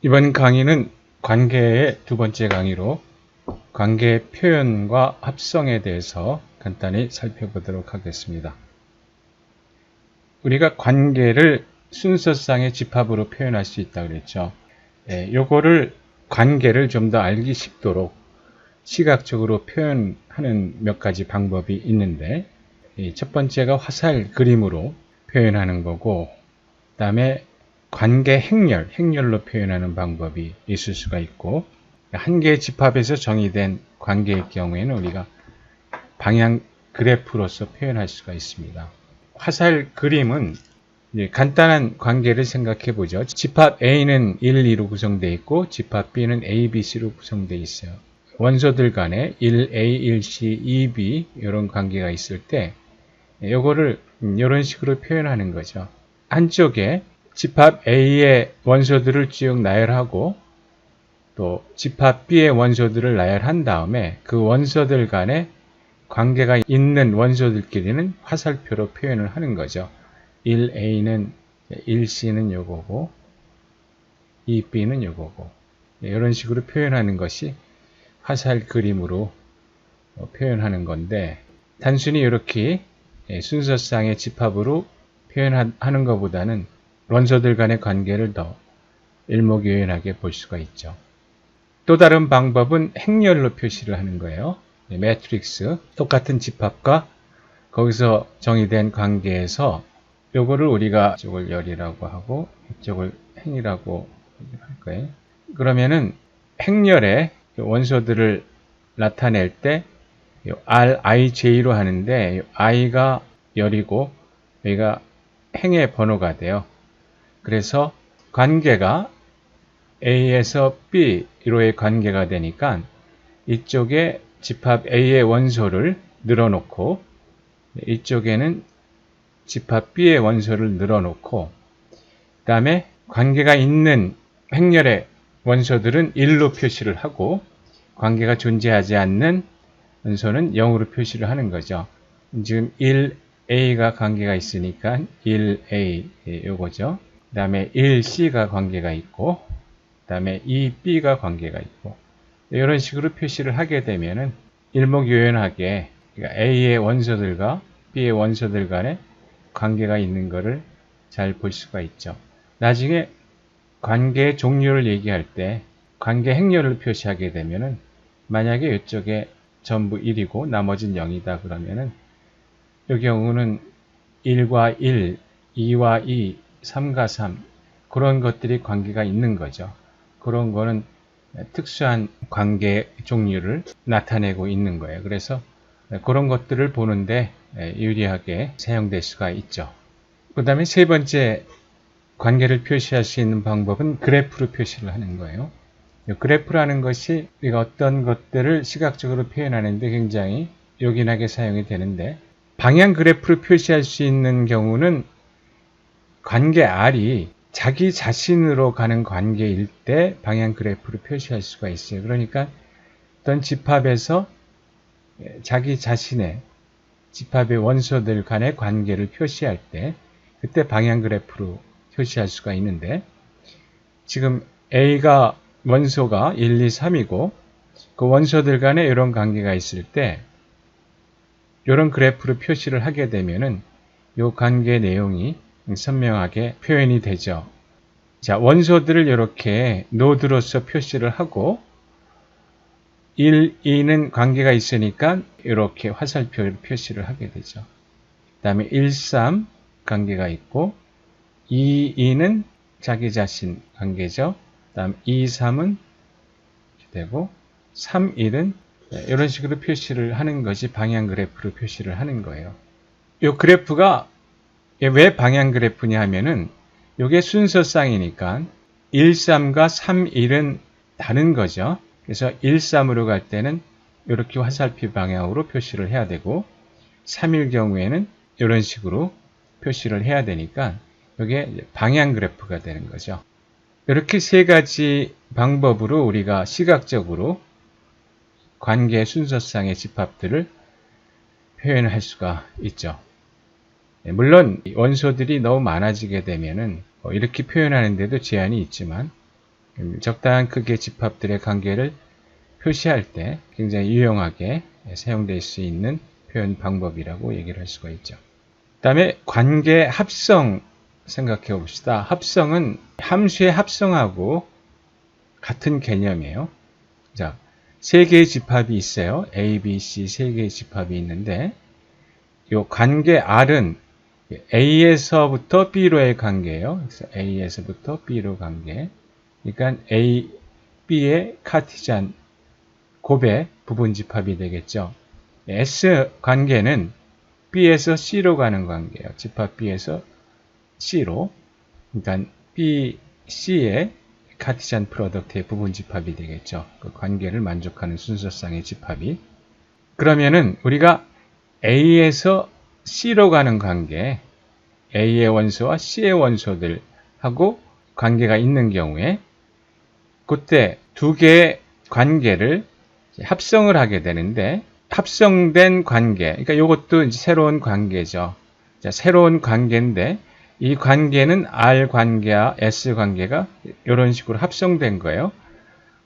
이번 강의는 관계의 두 번째 강의로 관계 표현과 합성에 대해서 간단히 살펴보도록 하겠습니다. 우리가 관계를 순서상의 집합으로 표현할 수 있다고 그랬죠. 요거를 관계를 좀 더 알기 쉽도록 시각적으로 표현하는 몇 가지 방법이 있는데, 첫 번째가 화살 그림으로 표현하는 거고, 그 다음에 관계 행렬로 표현하는 방법이 있을 수가 있고, 한 개의 집합에서 정의된 관계의 경우에는 우리가 방향 그래프로서 표현할 수가 있습니다. 화살 그림은 간단한 관계를 생각해 보죠. 집합 A는 1, 2로 구성되어 있고 집합 B는 A, B, C로 구성되어 있어요. 원소들 간에 1A, 1C, 2B 이런 관계가 있을 때 이거를 이런 식으로 표현하는 거죠. 한쪽에 집합 A의 원소들을 쭉 나열하고 또 집합 B의 원소들을 나열한 다음에 그 원소들 간에 관계가 있는 원소들끼리는 화살표로 표현을 하는 거죠. 1A는 1C는 요거고 2B는 요거고 이런 식으로 표현하는 것이 화살 그림으로 표현하는 건데, 단순히 이렇게 순서상의 집합으로 표현하는 것보다는 원소들 간의 관계를 더 일목요연하게 볼 수가 있죠. 또 다른 방법은 행렬로 표시를 하는 거예요. 매트릭스, 똑같은 집합과 거기서 정의된 관계에서 요거를 우리가 이쪽을 열이라고 하고 이쪽을 행이라고 할 거예요. 그러면은 행렬의 원소들을 나타낼 때 RIJ로 하는데 I가 열이고 여기가 행의 번호가 돼요. 그래서 관계가 A에서 B로의 관계가 되니까 이쪽에 집합 A의 원소를 늘어놓고 이쪽에는 집합 B의 원소를 늘어놓고 그 다음에 관계가 있는 행렬의 원소들은 1로 표시를 하고 관계가 존재하지 않는 원소는 0으로 표시를 하는 거죠. 지금 1A가 관계가 있으니까 1A 요거죠. 그 다음에 1C가 관계가 있고 그 다음에 2B가 관계가 있고 이런 식으로 표시를 하게 되면은 일목요연하게 A의 원소들과 B의 원소들 간에 관계가 있는 것을 잘 볼 수가 있죠. 나중에 관계의 종류를 얘기할 때 관계 행렬을 표시하게 되면은 만약에 이쪽에 전부 1이고 나머지는 0이다 그러면은 이 경우는 1과 1, 2와 2, 3과 3 그런 것들이 관계가 있는 거죠. 그런 거는 특수한 관계 종류를 나타내고 있는 거예요. 그래서 그런 것들을 보는데 유리하게 사용될 수가 있죠. 그 다음에 세 번째 관계를 표시할 수 있는 방법은 그래프로 표시를 하는 거예요. 그래프라는 것이 우리가 어떤 것들을 시각적으로 표현하는데 굉장히 요긴하게 사용이 되는데, 방향 그래프로 표시할 수 있는 경우는 관계 R이 자기 자신으로 가는 관계일 때 방향 그래프로 표시할 수가 있어요. 그러니까 어떤 집합에서 자기 자신의 집합의 원소들 간의 관계를 표시할 때 그때 방향 그래프로 표시할 수가 있는데, 지금 A가 원소가 1, 2, 3이고 그 원소들 간에 이런 관계가 있을 때 이런 그래프로 표시를 하게 되면은 이 관계 내용이 선명하게 표현이 되죠. 자, 원소들을 이렇게 노드로서 표시를 하고 1, 2는 관계가 있으니까 이렇게 화살표를 표시를 하게 되죠. 그 다음에 1, 3 관계가 있고 2, 2는 자기 자신 관계죠. 그 다음 2, 3은 되고 3, 1은 이런 식으로 표시를 하는 것이 방향 그래프로 표시를 하는 거예요. 이 그래프가 왜 방향 그래프냐 하면은 이게 순서쌍이니까 1, 3과 3, 1은 다른 거죠. 그래서 1, 3으로 갈 때는 이렇게 화살표 방향으로 표시를 해야 되고 3일 경우에는 이런 식으로 표시를 해야 되니까 이게 방향 그래프가 되는 거죠. 이렇게 세 가지 방법으로 우리가 시각적으로 관계 순서상의 집합들을 표현할 수가 있죠. 물론 원소들이 너무 많아지게 되면은 이렇게 표현하는데도 제한이 있지만 적당한 크기의 집합들의 관계를 표시할 때 굉장히 유용하게 사용될 수 있는 표현 방법이라고 얘기를 할 수가 있죠. 그 다음에 관계 합성 생각해 봅시다. 합성은 함수의 합성하고 같은 개념이에요. 자, 세 개의 집합이 있어요. A, B, C 세 개의 집합이 있는데 이 관계 R은 A에서부터 B로의 관계예요. 그래서 A에서부터 B로 관계. 그러니까 A, B의 카티잔 곱의 부분 집합이 되겠죠. S 관계는 B에서 C로 가는 관계예요. 집합 B에서 C로. 그러니까 B, C의 카티잔 프로덕트의 부분 집합이 되겠죠. 그 관계를 만족하는 순서상의 집합이. 그러면은 우리가 A에서 C로 가는 관계, A의 원소와 C의 원소들하고 관계가 있는 경우에 그때 두 개의 관계를 합성을 하게 되는데 합성된 관계, 그러니까 이것도 이제 새로운 관계죠. 자, 새로운 관계인데 이 관계는 R 관계와 S 관계가 이런 식으로 합성된 거예요.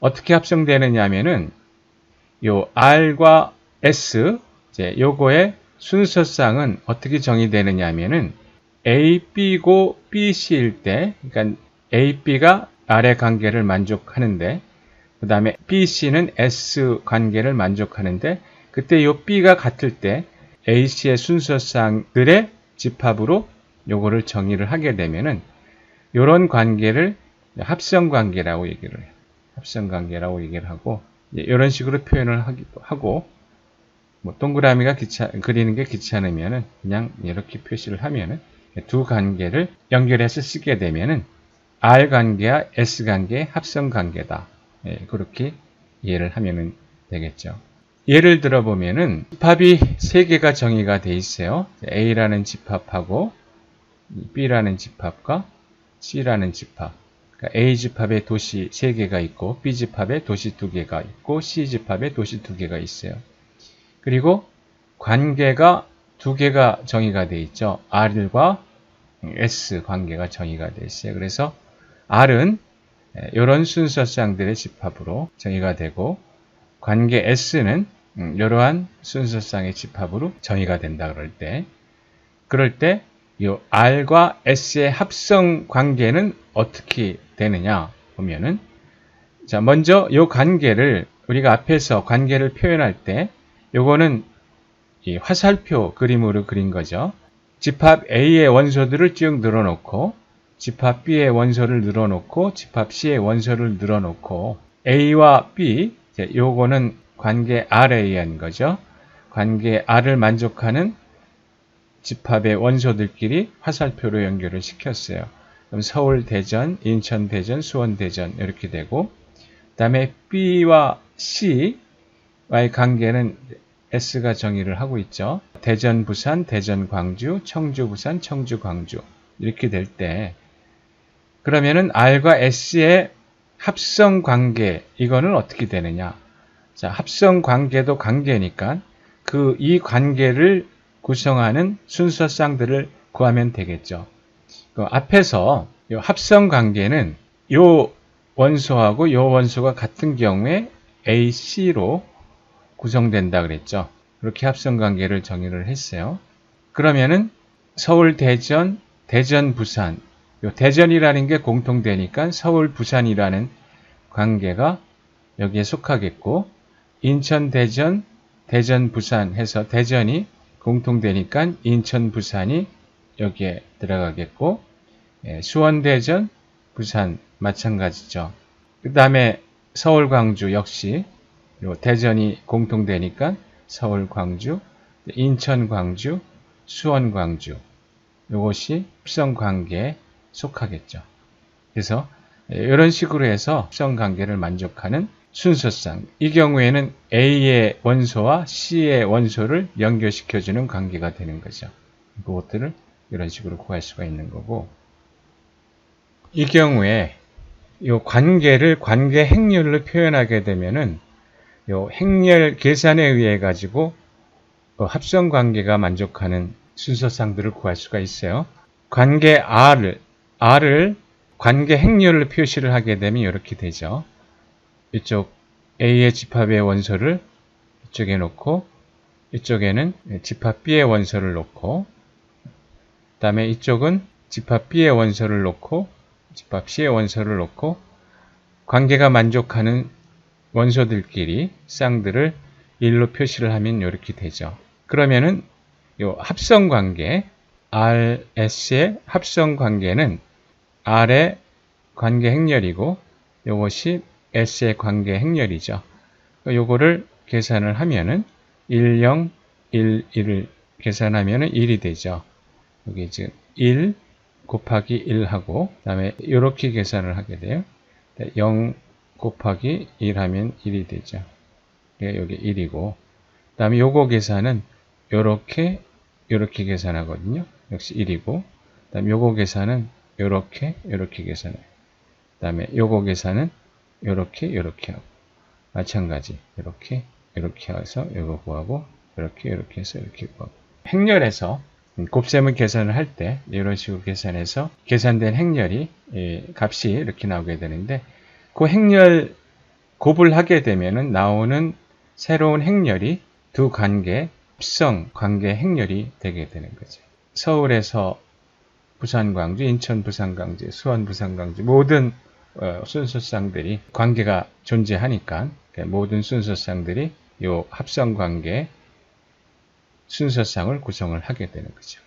어떻게 합성되느냐 하면은 요 R과 S, 이제 요거의 순서상은 어떻게 정의되느냐 하면은 A, B고 B, C일 때, 그러니까 A, B가 R의 관계를 만족하는데, 그 다음에 B, C는 S 관계를 만족하는데, 그때 요 B가 같을 때 A, C의 순서상들의 집합으로 요거를 정의를 하게 되면은 요런 관계를 합성관계라고 얘기를 해요. 합성관계라고 얘기를 하고 이런 식으로 표현을 하기도 하고 뭐 동그라미가 그리는 게 귀찮으면은 그냥 이렇게 표시를 하면은 두 관계를 연결해서 쓰게 되면은 R 관계와 S 관계의 합성관계다. 그렇게 이해를 하면은 되겠죠. 예를 들어 보면은 집합이 세 개가 정의가 돼 있어요. A라는 집합하고 B라는 집합과 C라는 집합. 그러니까 A 집합에 도시 3개가 있고 B 집합에 도시 2개가 있고 C 집합에 도시 2개가 있어요. 그리고 관계가 2개가 정의가 되어 있죠. R과 S 관계가 정의가 되어 있어요. 그래서 R은 이런 순서상들의 집합으로 정의가 되고 관계 S는 이러한 순서상의 집합으로 정의가 된다 그럴 때 이 R과 S의 합성 관계는 어떻게 되느냐 보면은 자, 먼저 이 관계를 우리가 앞에서 관계를 표현할 때 요거는 이 화살표 그림으로 그린 거죠. 집합 A의 원소들을 쭉 늘어놓고 집합 B의 원소를 늘어놓고 집합 C의 원소를 늘어놓고 A와 B 요거는 관계 R에 의한 거죠. 관계 R을 만족하는 집합의 원소들끼리 화살표로 연결을 시켰어요. 그럼 서울, 대전, 인천, 대전, 수원, 대전 이렇게 되고 그 다음에 B와 C와의 관계는 S가 정의를 하고 있죠. 대전, 부산, 대전, 광주, 청주, 부산, 청주, 광주 이렇게 될 때 그러면은 R과 S의 합성 관계 이거는 어떻게 되느냐? 자, 합성 관계도 관계니까 이 관계를 구성하는 순서상들을 구하면 되겠죠. 앞에서 이 합성 관계는 이 원소하고 이 원소가 같은 경우에 A, C로 구성된다 그랬죠. 그렇게 합성 관계를 정의를 했어요. 그러면은 서울, 대전, 대전, 부산. 이 대전이라는 게 공통되니까 서울, 부산이라는 관계가 여기에 속하겠고 인천, 대전, 대전, 부산 해서 대전이 공통되니까 인천, 부산이 여기에 들어가겠고 수원, 대전, 부산 마찬가지죠. 그 다음에 서울, 광주 역시 대전이 공통되니까 서울, 광주, 인천, 광주, 수원, 광주 이것이 합성관계에 속하겠죠. 그래서 이런 식으로 해서 합성관계를 만족하는 순서상 이 경우에는 A의 원소와 C의 원소를 연결시켜주는 관계가 되는 거죠. 그것들을 이런 식으로 구할 수가 있는 거고 이 경우에 이 관계를 관계 행렬로 표현하게 되면은 이 행렬 계산에 의해 가지고 합성 관계가 만족하는 순서상들을 구할 수가 있어요. 관계 R을 관계 행렬을 표시를 하게 되면 이렇게 되죠. 이쪽 A의 집합의 원소를 이쪽에 놓고 이쪽에는 집합 B의 원소를 놓고 그 다음에 이쪽은 집합 B의 원소를 놓고 집합 C의 원소를 놓고 관계가 만족하는 원소들끼리 쌍들을 1로 표시를 하면 이렇게 되죠. 그러면은 요 합성 관계 RS의 합성 관계는 R의 관계 행렬이고 이것이 S의 관계 행렬이죠. 요거를 계산을 하면은 1, 0, 1, 1을 계산하면은 1이 되죠. 여기 지금 1 곱하기 1하고 그 다음에 이렇게 계산을 하게 돼요. 0 곱하기 1 하면 1이 되죠. 여기 1이고 그 다음에 요거 계산은 요렇게 계산하거든요. 역시 1이고 그 다음에 요거 계산은 요렇게 계산해요. 그 다음에 요거 계산은 요렇게 하고 마찬가지 이렇게 해서 요거 구하고 이렇게 해서 이렇게 구하고 행렬에서 곱셈을 계산을 할 때 이런 식으로 계산해서 계산된 행렬이 값이 이렇게 나오게 되는데 그 행렬 곱을 하게 되면은 나오는 새로운 행렬이 두 관계 합성 관계 행렬이 되게 되는 거죠. 서울에서 부산 광주, 인천 부산 광주, 수원 부산 광주 모든 순서쌍들이 관계가 존재하니까 모든 순서쌍들이 이 합성 관계 순서쌍을 구성을 하게 되는 거죠.